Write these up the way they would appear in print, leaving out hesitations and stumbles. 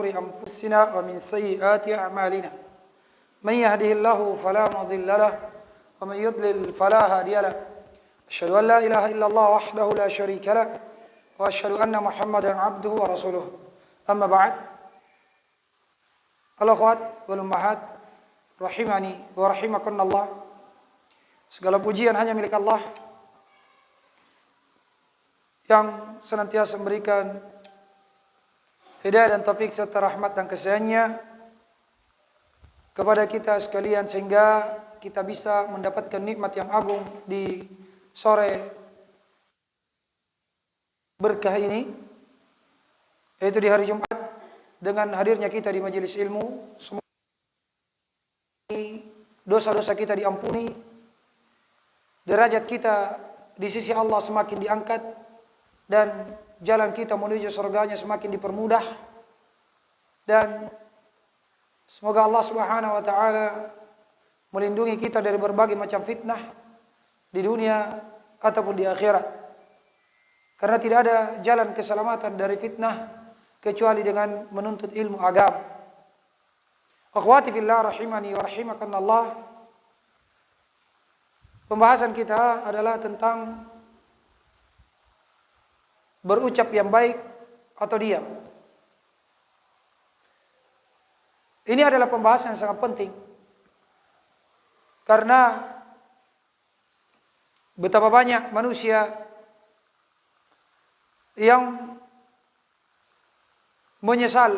أنفسنا ومن سيئات أعمالنا من يهده الله فلا مضل له ومن يضلل فلا هادي له أشهد أن لا إله إلا الله وحده لا شريك له وأشهد أن محمدا عبده ورسوله أما بعد الأخوات والأمهات rahimani wa rahimakumullah. Segala pujian hanya milik Allah yang senantiasa memberikan hidayah dan taufik serta rahmat dan kasih-Nya kepada kita sekalian sehingga kita bisa mendapatkan nikmat yang agung di sore berkah ini, yaitu di hari Jumat, dengan hadirnya kita di majelis ilmu. Semoga dosa-dosa kita diampuni, derajat kita di sisi Allah semakin diangkat, dan jalan kita menuju surganya semakin dipermudah. Dan semoga Allah Subhanahu wa taala melindungi kita dari berbagai macam fitnah di dunia ataupun di akhirat. Karena tidak ada jalan keselamatan dari fitnah kecuali dengan menuntut ilmu agama. Akhwati fillah rahimani wa rahimakumullah. Pembahasan kita adalah tentang berucap yang baik atau diam. Ini adalah pembahasan yang sangat penting karena betapa banyak manusia yang menyesal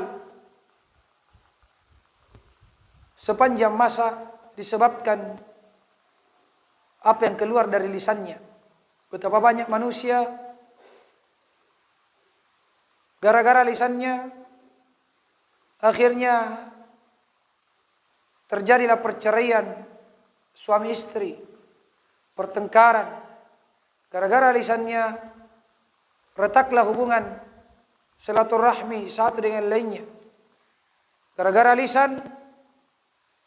sepanjang masa disebabkan apa yang keluar dari lisannya. Betapa banyak manusia gara-gara lisannya akhirnya terjadilah perceraian suami istri, pertengkaran. Gara-gara lisannya retaklah hubungan silaturahmi satu dengan lainnya. Gara-gara lisan,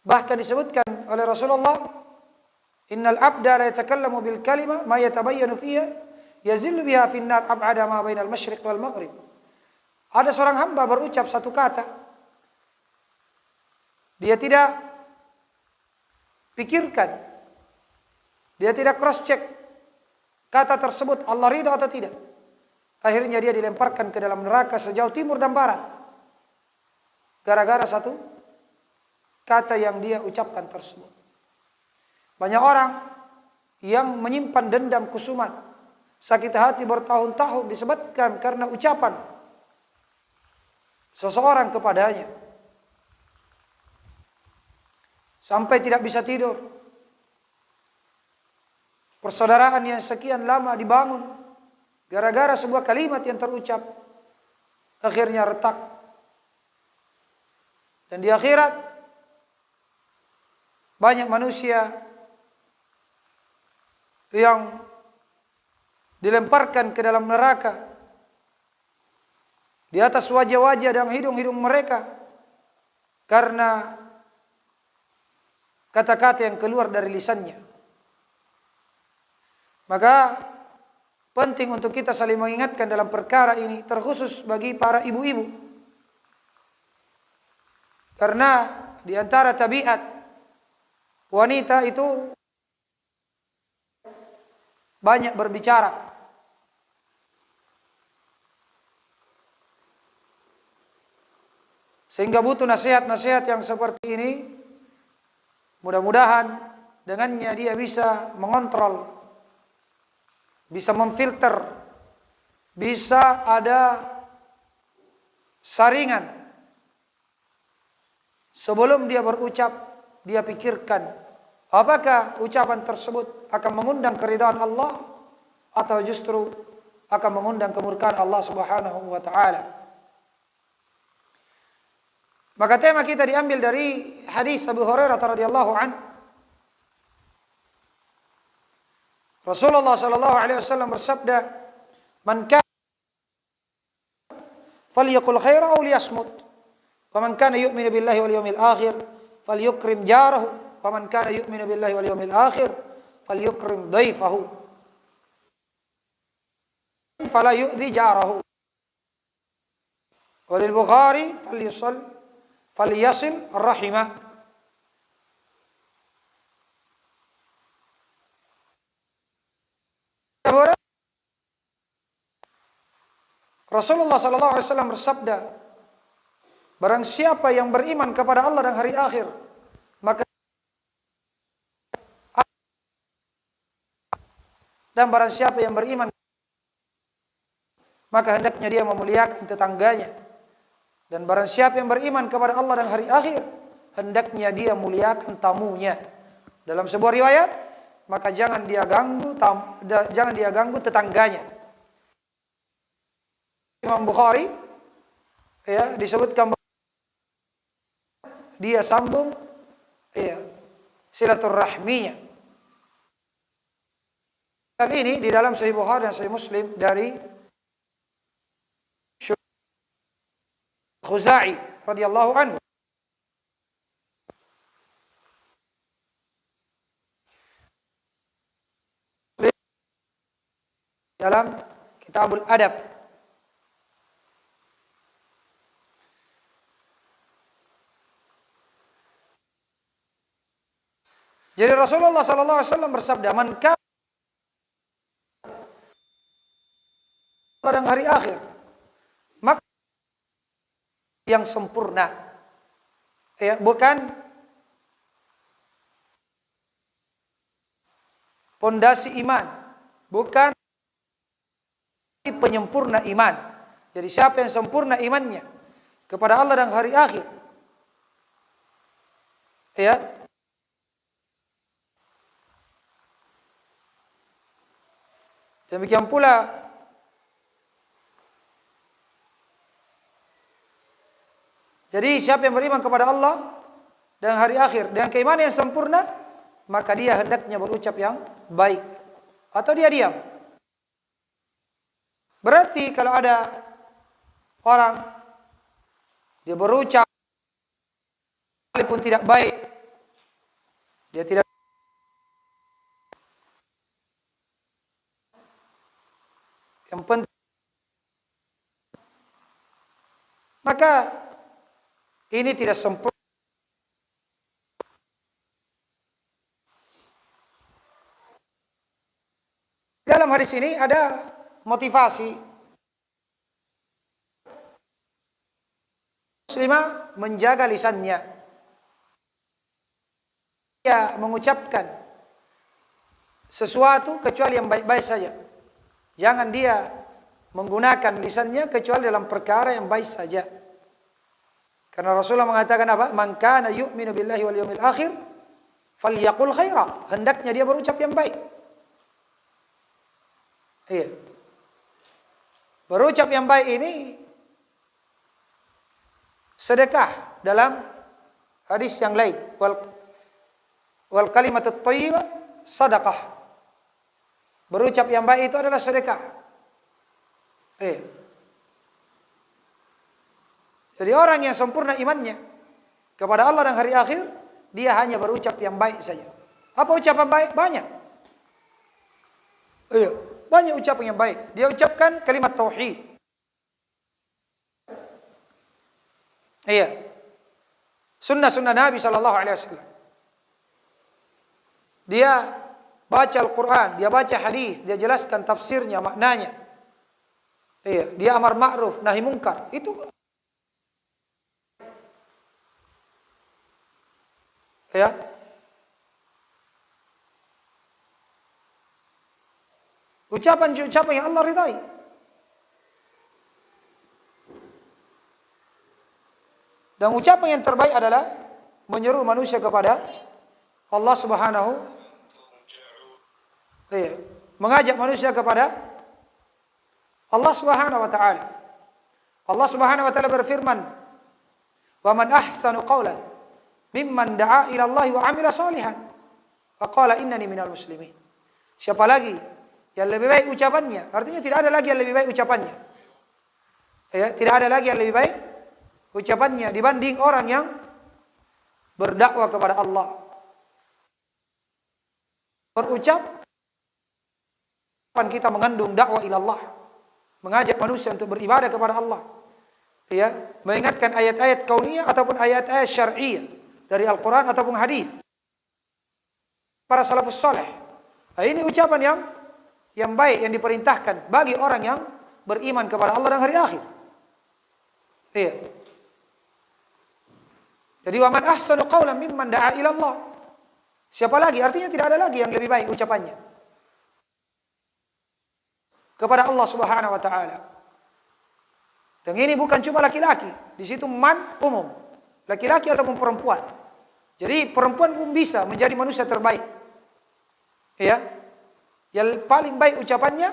bahkan disebutkan oleh Rasulullah, innal abda la yatakallamu bil kalima ma yatabayyanu fiha yazillu biha fin nar ab'ada ma bainal masyriq wal maghrib. Ada seorang hamba berucap satu kata, dia tidak pikirkan, dia tidak cross check kata tersebut Allah ridha atau tidak. Akhirnya dia dilemparkan ke dalam neraka sejauh timur dan barat gara-gara satu kata yang dia ucapkan tersebut. Banyak orang yang menyimpan dendam kusumat, sakit hati bertahun-tahun disebabkan karena ucapan seseorang kepadanya, sampai tidak bisa tidur. Persaudaraan yang sekian lama dibangun gara-gara sebuah kalimat yang terucap akhirnya retak. Dan di akhirat banyak manusia yang dilemparkan ke dalam neraka di atas wajah-wajah dan hidung-hidung mereka karena kata-kata yang keluar dari lisannya. Maka penting untuk kita saling mengingatkan dalam perkara ini, terkhusus bagi para ibu-ibu. Karena di antara tabiat wanita itu banyak berbicara. Sehingga butuh nasihat-nasihat yang seperti ini. Mudah-mudahan dengannya dia bisa mengontrol, bisa memfilter, bisa ada saringan. Sebelum dia berucap, dia pikirkan apakah ucapan tersebut akan mengundang keridhaan Allah atau justru akan mengundang kemurkaan Allah Subhanahu wa taala. Maka tema kita diambil dari hadis Abu Hurairah radhiyallahu an. Rasulullah sallallahu alaihi wasallam bersabda, "Man kana falyaqul khairan aw liyasmut, wa man kana yu'minu billahi wal yawmil akhir falyukrim jarahu, wa man kana yu'minu billahi wal yawmil akhir falyukrim dhaifahu, fala yu'dhi jarahu." Walil Bukhari falyasil rahimah. Rasulullah sallallahu alaihi wasallam bersabda, barang siapa yang beriman kepada Allah dan hari akhir, maka dan barang siapa yang beriman, maka hendaknya dia memuliakan tetangganya. Dan barang siapa yang beriman kepada Allah dan hari akhir, hendaknya dia muliakan tamunya. Dalam sebuah riwayat, maka jangan dia ganggu tetangganya. Imam Bukhari ya disebutkan dia sambung ya silaturahminya. Dan ini di dalam Sahih Bukhari dan Sahih Muslim dari Khuzai radhiyallahu anhu. Dalam Kitabul Adab. Jadi Rasulullah sallallahu alaihi wasallam bersabda, "Man kana pada hari akhir, maka yang sempurna." Ya, bukan pondasi iman, bukan penyempurna iman. Jadi siapa yang sempurna imannya kepada Allah dan hari akhir, ya, demikian pula jadi siapa yang beriman kepada Allah dan hari akhir dengan keimanan yang sempurna, maka dia hendaknya berucap yang baik atau dia diam. Berarti kalau ada orang dia berucap walaupun tidak baik, dia tidak yang penting, maka ini tidak sempurna. Dalam hadis ini ada motivasi muslimah menjaga lisannya. Dia mengucapkan sesuatu kecuali yang baik-baik saja. Jangan dia menggunakan lisannya kecuali dalam perkara yang baik saja. Karena Rasulullah mengatakan apa? Man kana yu'minu billahi wal yawmil akhir falyaqul khaira. Hendaknya dia berucap yang baik. Iya. Berucap yang baik ini sedekah dalam hadis yang lain. Wal kalimatut thayyibah sadaqah. Berucap yang baik itu adalah sedekah. Jadi orang yang sempurna imannya kepada Allah dan hari akhir, dia hanya berucap yang baik saja. Apa ucapan baik? Banyak. Iya, banyak ucapan yang baik. Dia ucapkan kalimat tauhid. Iya. Sunnah-sunnah Nabi sallallahu alaihi wasallam. Dia baca Al-Quran, dia baca hadis, dia jelaskan tafsirnya, maknanya. Iya, dia amar ma'ruf, nahi mungkar. Itu ya. Ucapan-ucapan yang Allah ridai. Dan ucapan yang terbaik adalah menyeru manusia kepada Allah Subhanahu, mengajak manusia kepada Allah Subhanahu wa taala. Allah Subhanahu wa taala berfirman, "Wa man ahsanu qawlan mimman da'a ila Allah wa 'amila shalihan wa qala innani minal muslimin." Siapa lagi yang lebih baik ucapannya? Artinya tidak ada lagi yang lebih baik ucapannya. Ya, tidak ada lagi yang lebih baik ucapannya dibanding orang yang berdakwah kepada Allah. Berucap kita mengandung dakwah ila Allah, mengajak manusia untuk beribadah kepada Allah. ya, mengingatkan ayat-ayat kauniyah ataupun ayat-ayat syar'iyyah dari Al-Qur'an ataupun hadis para salafus saleh. Nah, ini ucapan yang baik yang diperintahkan bagi orang yang beriman kepada Allah dan hari akhir. Iya. Jadi wa man ahsanu qawlan mimman da'a ila Allah. Siapa lagi? Artinya tidak ada lagi yang lebih baik ucapannya kepada Allah Subhanahu wa taala. Dan ini bukan cuma laki-laki, di situ man umum, laki-laki ataupun perempuan. Jadi perempuan pun bisa menjadi manusia terbaik. Ya. Yang paling baik ucapannya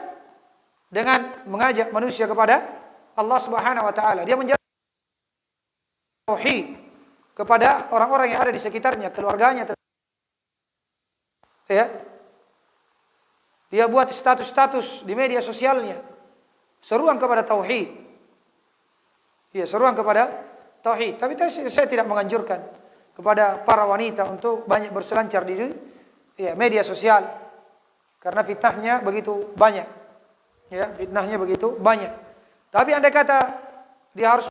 dengan mengajak manusia kepada Allah Subhanahu wa taala. Dia menjadi tauhid kepada orang-orang yang ada di sekitarnya, keluarganya. Ya. Dia buat status-status di media sosialnya seruan kepada tauhid. Ya, seruan kepada tauhid. Tapi saya tidak menganjurkan kepada para wanita untuk banyak berselancar di media sosial karena fitnahnya begitu banyak. Ya, fitnahnya begitu banyak. Tapi andai kata dia harus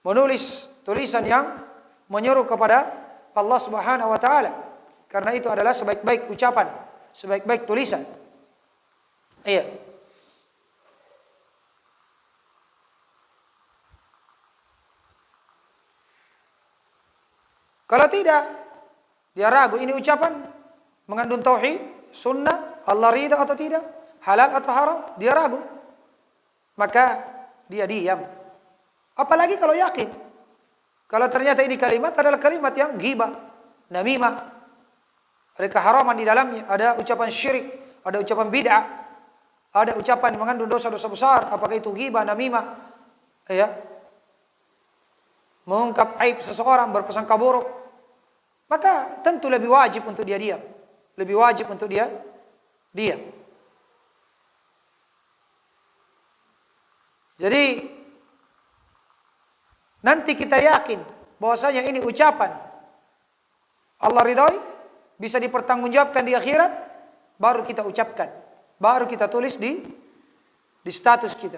menulis tulisan yang menyuruh kepada Allah Subhanahu wa taala. Karena itu adalah sebaik-baik ucapan, sebaik-baik tulisan. Iya. Kalau tidak, dia ragu ini ucapan mengandung tauhid, sunnah, Allah ridha atau tidak, halal atau haram, dia ragu. Maka dia diam. Apalagi kalau yakin. Kalau ternyata ini kalimat adalah kalimat yang ghibah, namimah, ada keharaman di dalamnya, ada ucapan syirik, ada ucapan bid'ah, ada ucapan mengandung dosa-dosa besar, apakah itu ghibah, namimah, ya, mengungkap aib seseorang, berprasangka buruk, maka tentu lebih wajib untuk dia diam, lebih wajib untuk dia diam. Jadi nanti kita yakin bahwasanya ini ucapan Allah ridhai, bisa dipertanggungjawabkan di akhirat, baru kita ucapkan, baru kita tulis di status kita.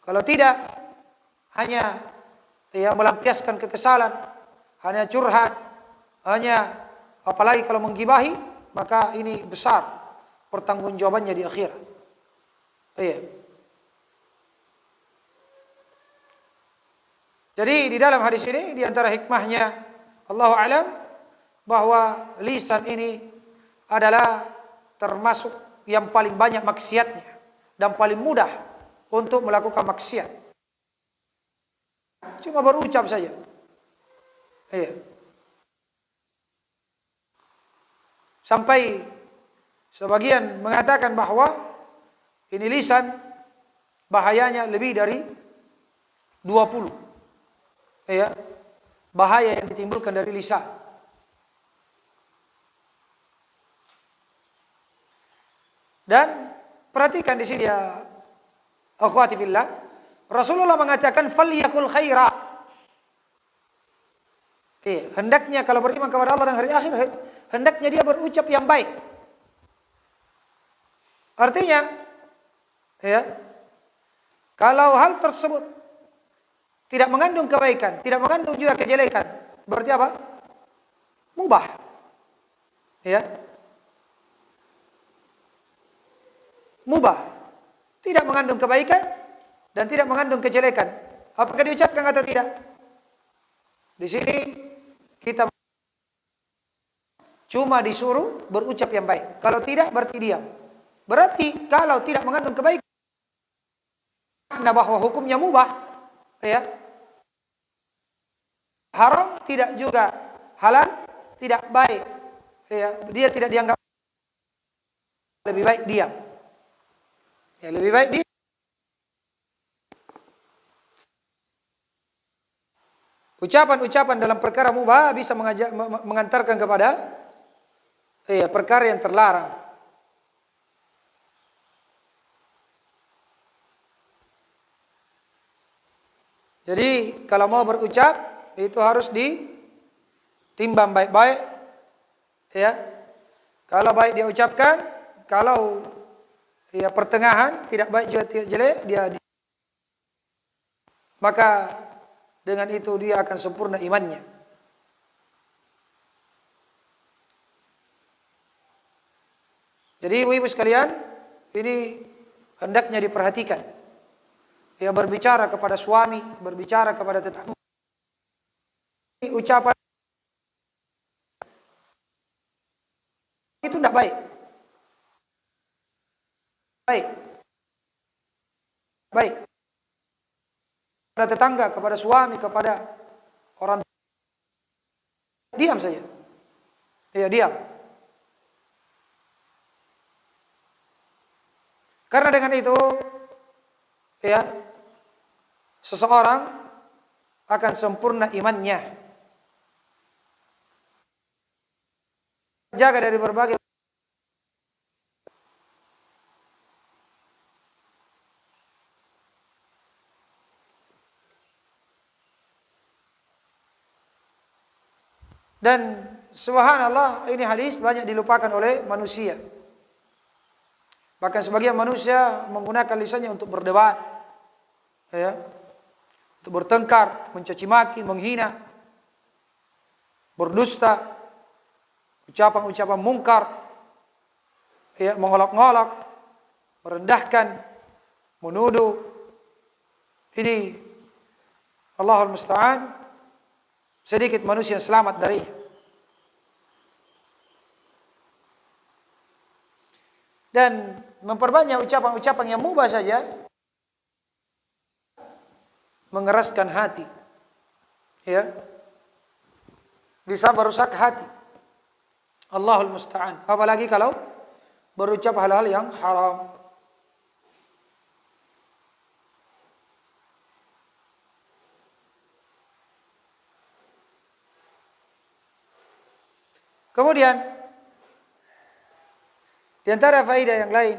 Kalau tidak, hanya melampiaskan kekesalan, hanya curhat, hanya apalagi kalau menggibahi, maka ini besar pertanggungjawabannya di akhirat. Iya. Jadi di dalam hadis ini, di antara hikmahnya, Allahu a'lam, bahwa lisan ini adalah termasuk yang paling banyak maksiatnya dan paling mudah untuk melakukan maksiat. Cuma berucap saja. Iya. Sampai sebagian mengatakan bahwa ini lisan bahayanya lebih dari 20. Iya. Bahaya yang ditimbulkan dari lisan. Dan perhatikan di sini ya akhwati fillah, Rasulullah mengatakan falyakul khaira. Hendaknya kalau beriman kepada Allah dan hari akhir, hendaknya dia berucap yang baik. Artinya, ya, kalau hal tersebut tidak mengandung kebaikan, tidak mengandung juga kejelekan, berarti apa? Mubah. Ya. Mubah, tidak mengandung kebaikan dan tidak mengandung kejelekan. Apakah diucapkan atau tidak? Di sini kita cuma disuruh berucap yang baik. Kalau tidak, berarti diam. Berarti kalau tidak mengandung kebaikan, makna bahwa hukumnya mubah, ya, haram, tidak juga halal, tidak baik, ya, dia tidak dianggap, lebih baik diam. Ya, lebih baik dia. Ucapan-ucapan dalam perkara mubah bisa mengantarkan kepada perkara yang terlarang. Jadi kalau mau berucap itu harus ditimbang baik-baik, ya. Kalau baik dia ucapkan, kalau ya pertengahan, tidak baik juga tidak jelek, maka dengan itu dia akan sempurna imannya. Jadi ibu-ibu sekalian, ini hendaknya diperhatikan. Ya, berbicara kepada suami, berbicara kepada tetangga, ucapan itu tidak baik. Baik. Kepada tetangga, kepada suami, kepada orang, diam saja. Ya, diam. Karena dengan itu, ya, seseorang akan sempurna imannya. Jaga dari berbagai dan subhanallah, ini hadis banyak dilupakan oleh manusia. Bahkan sebagian manusia menggunakan lisannya untuk berdebat, ya, untuk bertengkar, mencaci maki, menghina, berdusta, ucapan-ucapan mungkar, ya, mengolok-ngolok, merendahkan, menuduh. Ini Allahul Musta'an, sedikit manusia yang selamat darinya. Dan memperbanyak ucapan-ucapan yang mubah saja mengeraskan hati, ya, bisa merusak hati. Allahul Musta'an. Apalagi kalau berucap hal-hal yang haram. Kemudian di antara faedah yang lain,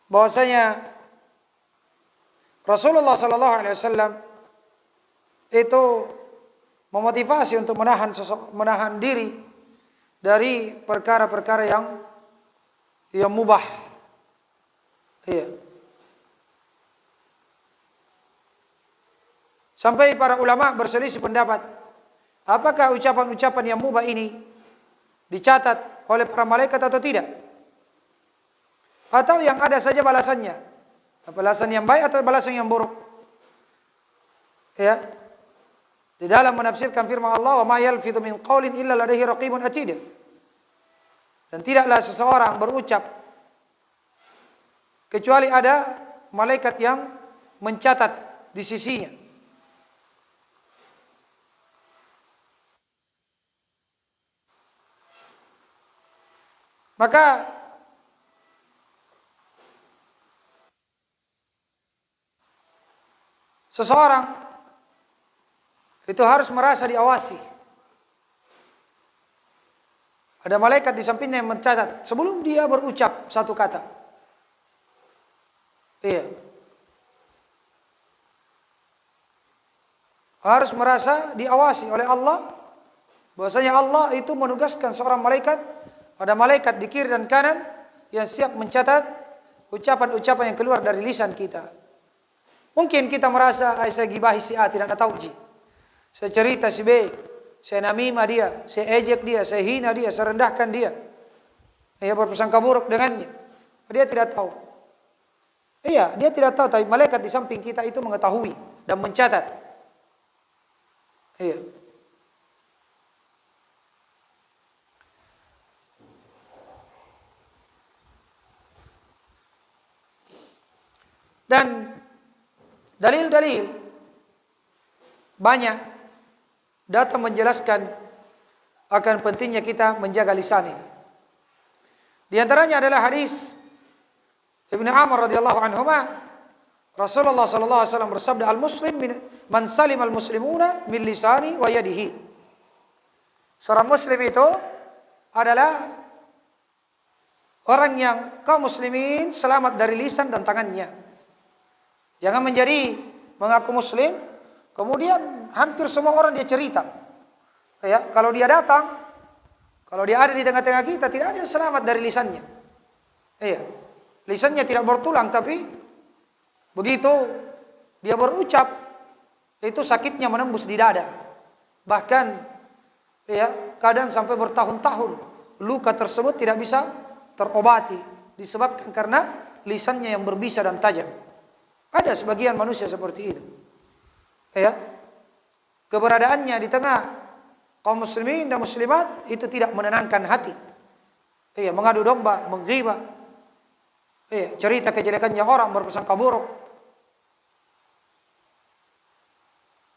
bahwasanya Rasulullah sallallahu alaihi wasallam itu memotivasi untuk menahan diri dari perkara-perkara yang mubah. Iya. Sampai para ulama berselisih pendapat, apakah ucapan-ucapan yang mubah ini dicatat oleh para malaikat atau tidak? Atau yang ada saja balasannya? Balasan yang baik atau balasan yang buruk? Ya. Di dalam menafsirkan firman Allah, "Wa ma yalfidhu min qaulin illa ladaihi raqibun atid." Dan tidaklah seseorang berucap kecuali ada malaikat yang mencatat di sisinya. Maka seseorang itu harus merasa diawasi. Ada malaikat di sampingnya yang mencatat sebelum dia berucap satu kata. Iya. Harus merasa diawasi oleh Allah. Bahwasanya Allah itu menugaskan seorang malaikat, ada malaikat di kiri dan kanan yang siap mencatat ucapan-ucapan yang keluar dari lisan kita. Mungkin kita merasa, saya gibahi si A, tidak ada tauji. Saya cerita si B, saya namimah dia, saya ejek dia, saya hina dia, saya rendahkan dia. Dia berprasangka buruk dengannya. Dia tidak tahu. Iya, dia tidak tahu, tapi malaikat di samping kita itu mengetahui dan mencatat. Iya. Dan dalil-dalil banyak datang menjelaskan akan pentingnya kita menjaga lisan ini. Di antaranya adalah hadis Ibnu Amr radhiyallahu anhuma, Rasulullah sallallahu alaihi wasallam bersabda, "Al-muslim man salim al-muslimuna min lisani wa yadihi." Seorang muslim itu adalah orang yang kaum muslimin selamat dari lisan dan tangannya. Jangan menjadi mengaku muslim, kemudian hampir semua orang dia cerita. Ya, kalau dia datang Kalau dia ada di tengah-tengah kita, tidak ada yang selamat dari lisannya. Iya. Lisannya tidak bertulang, tapi begitu dia berucap, itu sakitnya menembus di dada. Bahkan ya, kadang sampai bertahun-tahun luka tersebut tidak bisa terobati disebabkan karena lisannya yang berbisa dan tajam. Ada sebagian manusia seperti itu. Ya. Keberadaannya di tengah kaum muslimin dan muslimat itu tidak menenangkan hati. Iya, mengadu domba, menggibah. Iya, cerita kejelekannya orang, berprasangka buruk.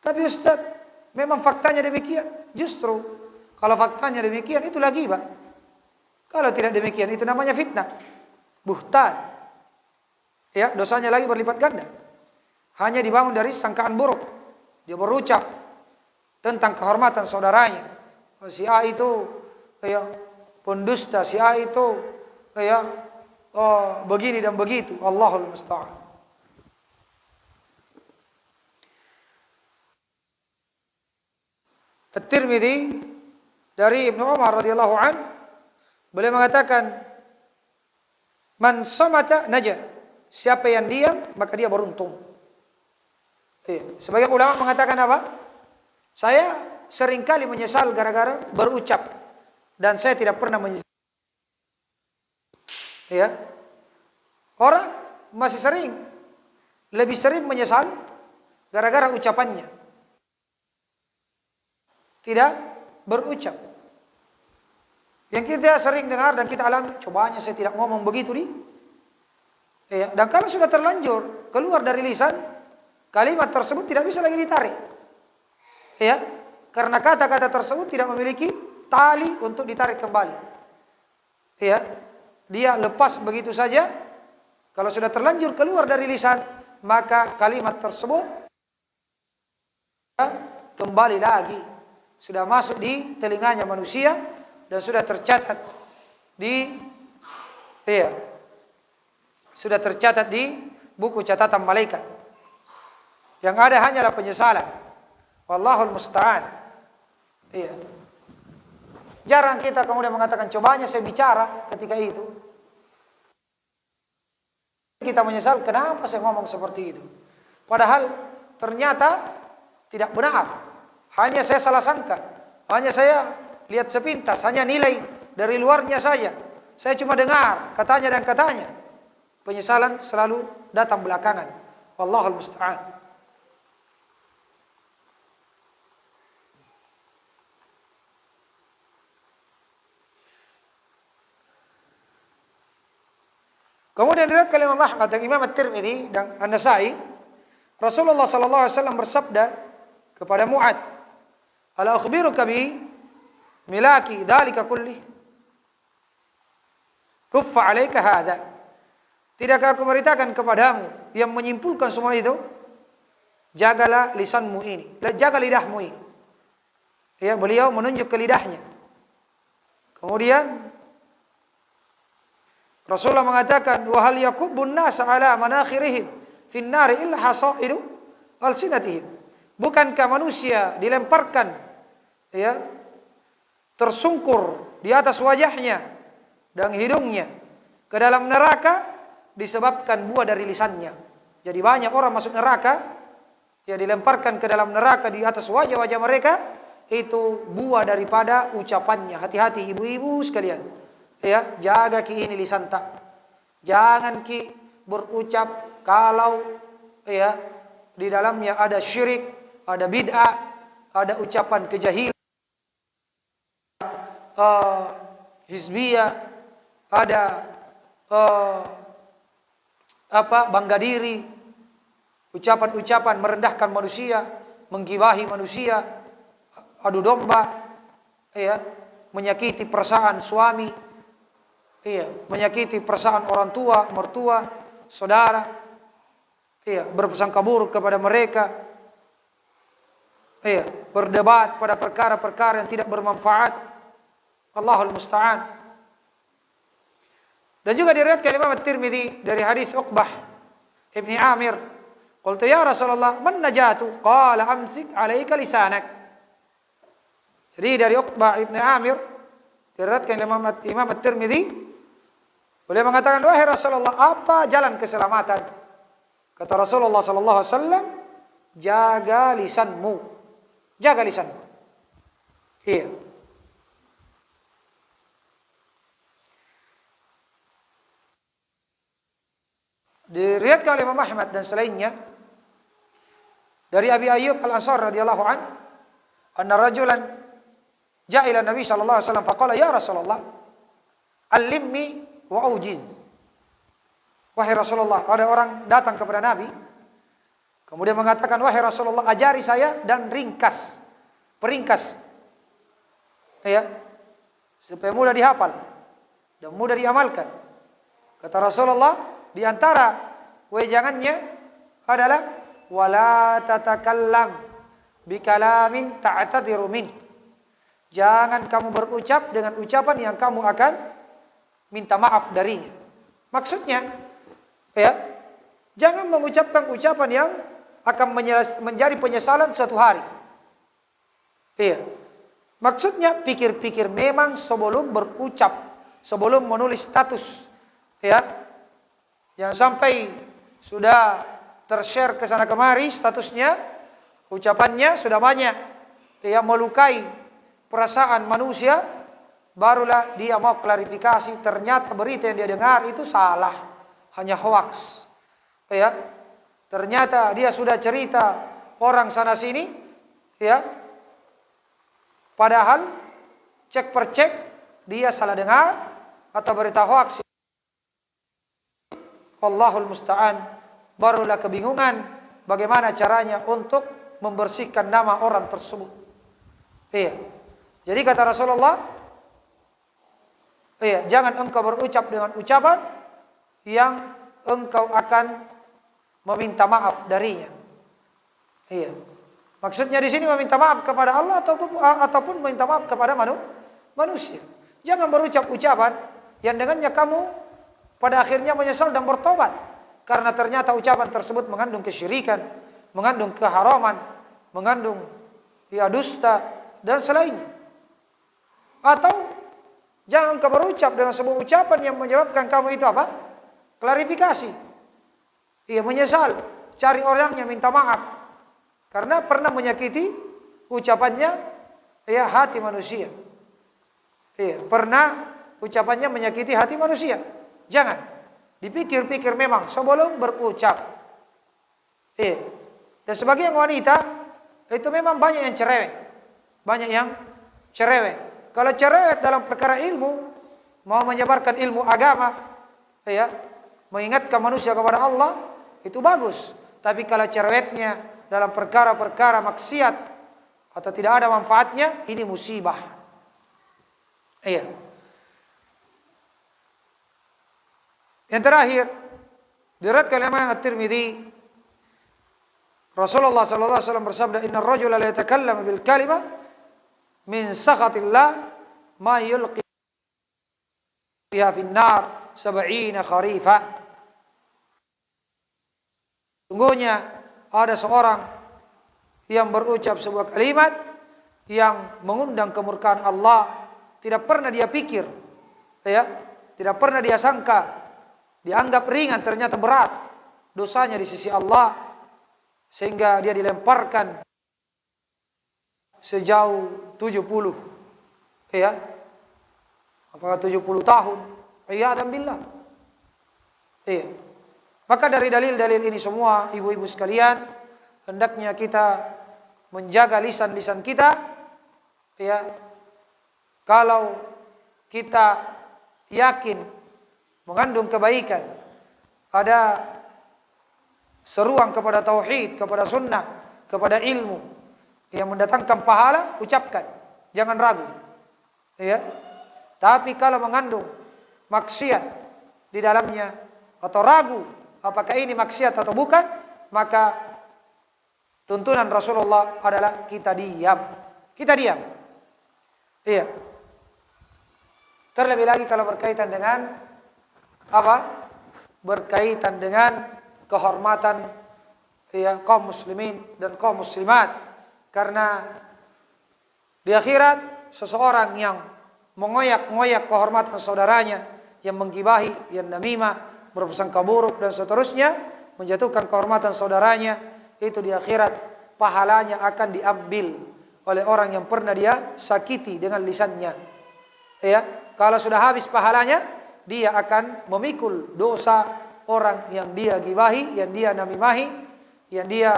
Tapi Ustaz, memang faktanya demikian. Justru kalau faktanya demikian itulah ghibah. Kalau tidak demikian itu namanya fitnah, buhtan. Ya, dosanya lagi berlipat ganda. Hanya dibangun dari sangkaan buruk. Dia berucap tentang kehormatan saudaranya. Si A itu ya pendusta, si A itu ya begini dan begitu. Allahul musta'an. At-Tirmidzi dari Ibnu Umar radhiyallahu an, beliau mengatakan, "Man samata naja." Siapa yang diam maka dia beruntung. Sebagian ulama mengatakan apa? Saya seringkali menyesal gara-gara berucap dan saya tidak pernah menyesal. Ya. Orang masih lebih sering menyesal gara-gara ucapannya. Tidak berucap. Yang kita sering dengar dan kita alami, cobanya saya tidak ngomong begitu nih. Ya, dan kalau sudah terlanjur keluar dari lisan, kalimat tersebut tidak bisa lagi ditarik. Ya, karena kata-kata tersebut tidak memiliki tali untuk ditarik kembali. Ya, dia lepas begitu saja. Kalau sudah terlanjur keluar dari lisan, maka kalimat tersebut kembali lagi, sudah masuk di telinganya manusia dan sudah tercatat di sudah tercatat di buku catatan malaikat. Yang ada hanyalah penyesalan. Wallahul musta'an. Iya. Jarang kita kemudian mengatakan, cobanya saya bicara ketika itu. Kita menyesal, kenapa saya ngomong seperti itu? Padahal ternyata tidak benar. Hanya saya salah sangka. Hanya saya lihat sepintas, hanya nilai dari luarnya saja. Saya cuma dengar katanya dan katanya. Penyesalan selalu datang belakangan. Wallahul musta'an. Kemudian diriwayatkan oleh Imam Ahmad dan Imam At-Tirmidzi dan An-Nasa'i, Rasulullah sallallahu alaihi wasallam bersabda kepada Mu'ad, "Ala akhbiruka bi milaki dzalika kulli? Kuffa 'alaika hadza." Tidakkah aku beritakan kepadamu yang menyimpulkan semua itu? Jagalah lisanmu ini, jaga lidahmu ini. Ya, beliau menunjuk ke lidahnya. Kemudian Rasulullah mengatakan, "Wa hal yakubbun nas 'ala manakhirihim fin nar illa hasaidu alsinatihim." Bukankah manusia dilemparkan ya tersungkur di atas wajahnya dan hidungnya ke dalam neraka disebabkan buah dari lisannya. Jadi banyak orang masuk neraka, ya dilemparkan ke dalam neraka di atas wajah-wajah mereka, itu buah daripada ucapannya. Hati-hati ibu-ibu sekalian. Ya, jaga ki ini lisan tak. Jangan ki berucap kalau ya di dalamnya ada syirik, ada bid'ah, ada ucapan kejahilan, hizbiyah, ada bangga diri, ucapan-ucapan merendahkan manusia, menggibahi manusia, adu domba, ya, menyakiti perasaan suami, ya, menyakiti perasaan orang tua, mertua, saudara, ya, berprasangka buruk kepada mereka, ya, berdebat pada perkara-perkara yang tidak bermanfaat. Allahul musta'an. Dan juga diriwayatkan Imam At-Tirmidzi dari hadis Uqbah Ibni Amir, qultu ya Rasulullah, man najatu? Qala amsik 'alaika lisanak. Jadi dari Uqbah Ibni Amir Diriwayatkan Imam At-Tirmidzi, beliau mengatakan, wahai Rasulullah, apa jalan keselamatan? Kata Rasulullah sallallahu alaihi wasallam, jaga lisanmu. Jaga lisanmu. Iya. Diriwayatkan oleh Imam Ahmad dan selainnya dari Abi Ayyub Al-Ansari radhiyallahu an, anna rajulan ja'a ila Nabi sallallahu alaihi wasallam faqala ya Rasulullah, allimni wa ujiz. Wahai Rasulullah, ada orang datang kepada Nabi kemudian mengatakan, wahai Rasulullah, ajari saya dan peringkas. Ya, supaya mudah dihafal dan mudah diamalkan. Kata Rasulullah, di antara wejangannya adalah wala tatakallam bikalamin ta'tadiru min. Jangan kamu berucap dengan ucapan yang kamu akan minta maaf darinya. Maksudnya, ya, jangan mengucapkan ucapan yang akan menjadi penyesalan suatu hari. Iya. Maksudnya pikir-pikir memang sebelum berucap, sebelum menulis status, ya. Jangan sampai sudah tershare ke sana kemari statusnya, ucapannya sudah banyak, ya, melukai perasaan manusia, barulah dia mau klarifikasi, ternyata berita yang dia dengar itu salah, hanya hoax. Ya. Ternyata dia sudah cerita orang sana sini, ya. Padahal cek per cek dia salah dengar atau berita hoax. Allahul musta'an, barulah kebingungan bagaimana caranya untuk membersihkan nama orang tersebut. Iya. Jadi kata Rasulullah, iya, jangan engkau berucap dengan ucapan yang engkau akan meminta maaf darinya. Iya. Maksudnya di sini meminta maaf kepada Allah ataupun meminta maaf kepada manusia. Jangan berucap ucapan yang dengannya kamu pada akhirnya menyesal dan bertobat karena ternyata ucapan tersebut mengandung kesyirikan, mengandung keharaman, mengandung, ya, dusta dan selainnya. Atau jangan kau berucap dengan sebuah ucapan yang menyebabkan kamu itu apa? Klarifikasi. Ia menyesal, cari orangnya minta maaf karena pernah menyakiti ucapannya, ya, hati manusia. Iya, pernah ucapannya menyakiti hati manusia. Jangan dipikir-pikir memang sebelum berucap. Iya. Dan sebagian wanita itu memang banyak yang cerewet. Banyak yang cerewet. Kalau cerewet dalam perkara ilmu, mau menyebarkan ilmu agama, ya, mengingatkan manusia kepada Allah, itu bagus. Tapi kalau cerewetnya dalam perkara-perkara maksiat atau tidak ada manfaatnya, ini musibah. Iya. Yang terakhir, diriwayatkan oleh Imam At-Tirmidzi, Rasulullah sallallahu alaihi wasallam bersabda, "Innar rajula la yatakallamu bil kalimah min sakhatillah ma yulqi fiha fin nar 70 kharifa." Sungguhnya ada seorang yang berucap sebuah kalimat yang mengundang kemurkaan Allah, tidak pernah dia pikir, ya, tidak pernah dia sangka, dianggap ringan, ternyata berat dosanya di sisi Allah, sehingga dia dilemparkan sejauh 70, ya, apakah 70 tahun, iyadhan billah. Iya. Maka dari dalil-dalil ini semua, ibu-ibu sekalian, hendaknya kita menjaga lisan-lisan kita, ya. Kalau kita yakin mengandung kebaikan, ada seruan kepada tauhid, kepada sunnah, kepada ilmu yang mendatangkan pahala, ucapkan, jangan ragu, ya. Tapi kalau mengandung maksiat di dalamnya atau ragu apakah ini maksiat atau bukan, maka tuntunan Rasulullah adalah kita diam. Kita diam. Iya. Terlebih lagi kalau berkaitan dengan apa? Berkaitan dengan kehormatan, ya, kaum muslimin dan kaum muslimat. Karena di akhirat seseorang yang mengoyak-ngoyak kehormatan saudaranya, yang menggibahi, yang namimah, berprasangka buruk dan seterusnya, menjatuhkan kehormatan saudaranya, itu di akhirat pahalanya akan diambil oleh orang yang pernah dia sakiti dengan lisannya. Ya, kalau sudah habis pahalanya, dia akan memikul dosa orang yang dia gibahi, yang dia namimahi, yang dia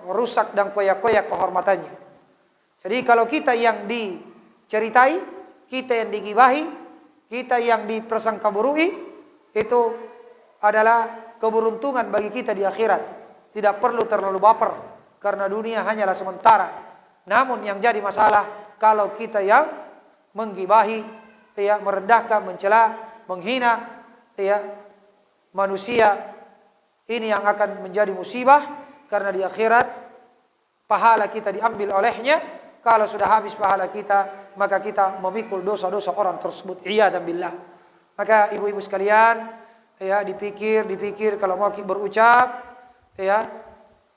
rusak dan koyak-koyak kehormatannya. Jadi kalau kita yang diceritai, kita yang digibahi, kita yang diprasangkaburui, itu adalah keberuntungan bagi kita di akhirat. Tidak perlu terlalu baper, karena dunia hanyalah sementara. Namun yang jadi masalah kalau kita yang menggibahi, merendahkan, mencela, menghina manusia, ini yang akan menjadi musibah, karena di akhirat pahala kita diambil olehnya. Kalau sudah habis pahala kita, maka kita memikul dosa-dosa orang tersebut. Iyadzan billah. Maka ibu-ibu sekalian, dipikir kalau mau berucap,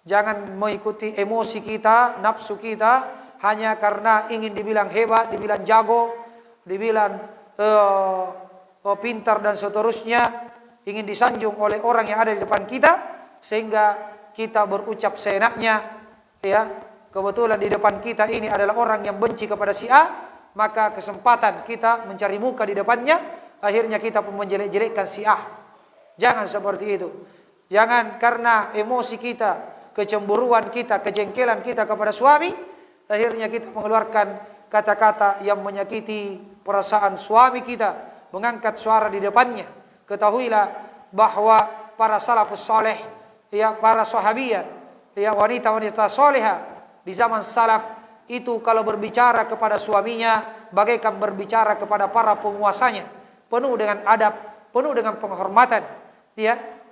jangan mengikuti emosi kita, nafsu kita, hanya karena ingin dibilang hebat, dibilang jago, dibilang pintar dan seterusnya, ingin disanjung oleh orang yang ada di depan kita, sehingga kita berucap seenaknya. Kebetulan di depan kita ini adalah orang yang benci kepada si A, maka kesempatan kita mencari muka di depannya, akhirnya kita pun menjelek-jelekkan si A. Jangan seperti itu. Jangan karena emosi kita, kecemburuan kita, kejengkelan kita kepada suami, akhirnya kita mengeluarkan kata-kata yang menyakiti perasaan suami kita, mengangkat suara di depannya. Ketahuilah bahwa para salafus saleh, para sahabiyah, wanita-wanita salehah di zaman salaf itu kalau berbicara kepada suaminya bagaikan berbicara kepada para penguasanya, penuh dengan adab, penuh dengan penghormatan.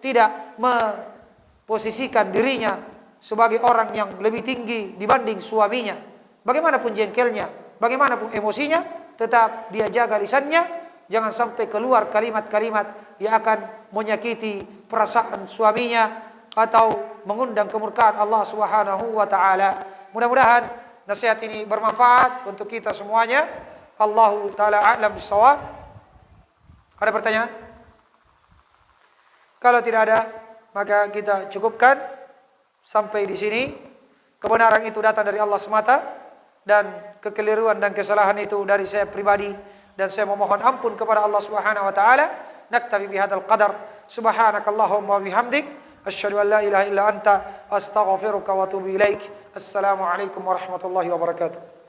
Tidak memposisikan dirinya sebagai orang yang lebih tinggi dibanding suaminya. Bagaimanapun jengkelnya, bagaimanapun emosinya, tetap dia jaga lisannya, jangan sampai keluar kalimat-kalimat yang akan menyakiti perasaan suaminya atau mengundang kemurkaan Allah Subhanahu wa taala. Mudah-mudahan nasihat ini bermanfaat untuk kita semuanya. Allahu taala a'lam bissawab. Ada pertanyaan? Kalau tidak ada, maka kita cukupkan sampai di sini. Kebenaran itu datang dari Allah semata, dan kekeliruan dan kesalahan itu dari saya pribadi, dan saya memohon ampun kepada Allah Subhanahu wa taala. Naktabi bihadzal qadar. Subhanakallahumma wa bihamdik, asyhadu an la ilaha illa anta, astaghfiruka wa atubu ilaik. Assalamualaikum warahmatullahi wabarakatuh.